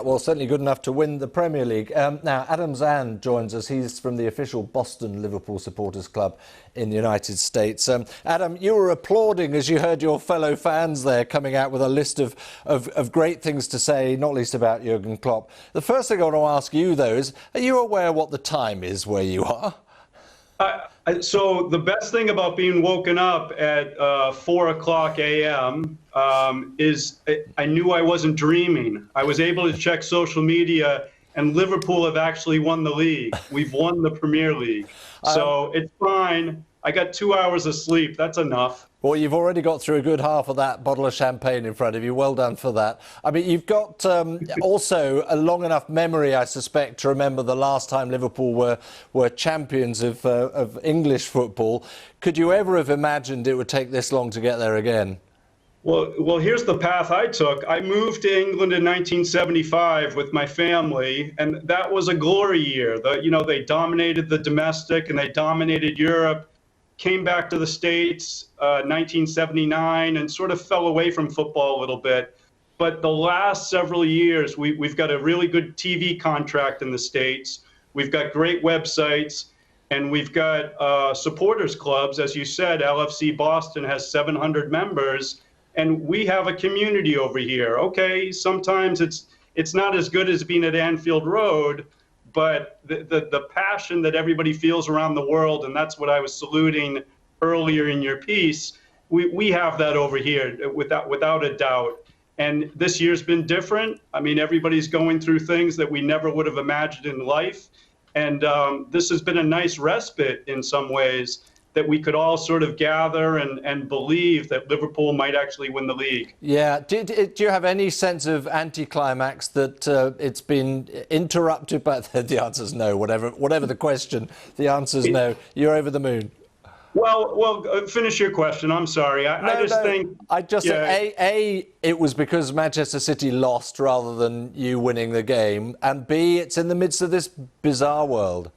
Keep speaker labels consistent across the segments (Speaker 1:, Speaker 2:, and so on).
Speaker 1: Well, certainly good enough to win the Premier League. Now, Adam Zahn joins us. He's from the official Boston Liverpool Supporters Club in the United States. Adam, you were applauding as you heard your fellow fans there coming out with a list of great things to say, not least about Jurgen Klopp. The first thing I want to ask you, though, is are you aware what the time is where you are?
Speaker 2: So the best thing about being woken up at 4:00 a.m. Is I knew I wasn't dreaming. I was able to check social media, and Liverpool have actually won the league. We've won the Premier League. So it's fine. I got 2 hours of sleep. That's enough.
Speaker 1: Well, you've already got through a good half of that bottle of champagne in front of you. Well done for that. I mean, you've got also a long enough memory, I suspect, to remember the last time Liverpool were champions of English football. Could you ever have imagined it would take this long to get there again?
Speaker 2: Well, here's the path I took. I moved to England in 1975 with my family, and that was a glory year. They dominated the domestic and they dominated Europe. Came back to the States 1979 and sort of fell away from football a little bit. But the last several years, we've got a really good TV contract in the States. We've got great websites, and we've got supporters clubs. As you said, LFC Boston has 700 members, and we have a community over here. Okay, sometimes it's not as good as being at Anfield Road, but the passion that everybody feels around the world, and that's what I was saluting earlier in your piece, we have that over here without a doubt. And this year's been different. I mean, everybody's going through things that we never would have imagined in life. And this has been a nice respite in some ways, that we could all sort of gather and believe that Liverpool might actually win the league.
Speaker 1: Yeah. Do you have any sense of anticlimax that it's been interrupted by... The answer's no, whatever the question, the answer's no. You're over the moon.
Speaker 2: Well, finish your question. I'm sorry. I just
Speaker 1: think it was because Manchester City lost rather than you winning the game, and B, it's in the midst of this bizarre world.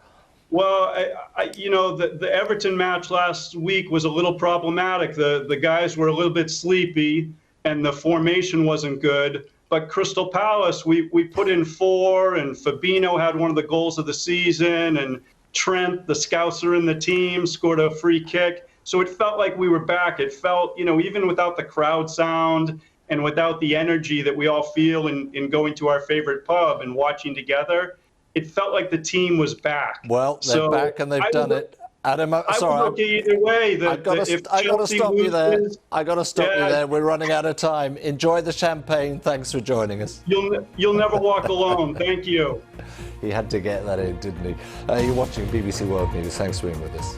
Speaker 2: Well, the Everton match last week was a little problematic. The guys were a little bit sleepy, and the formation wasn't good. But Crystal Palace, we put in 4, and Fabinho had one of the goals of the season, and Trent, the Scouser in the team, scored a free kick. So it felt like we were back. It felt, even without the crowd sound and without the energy that we all feel in going to our favorite pub and watching together, it felt like the team was back.
Speaker 1: Well, they're back and they've done it. Adam,
Speaker 2: I would look either way.
Speaker 1: I got to stop you there. I got to stop you there. We're running out of time. Enjoy the champagne. Thanks for joining us.
Speaker 2: You'll never walk alone. Thank you.
Speaker 1: He had to get that in, didn't he? You're watching BBC World News. Thanks for being with us.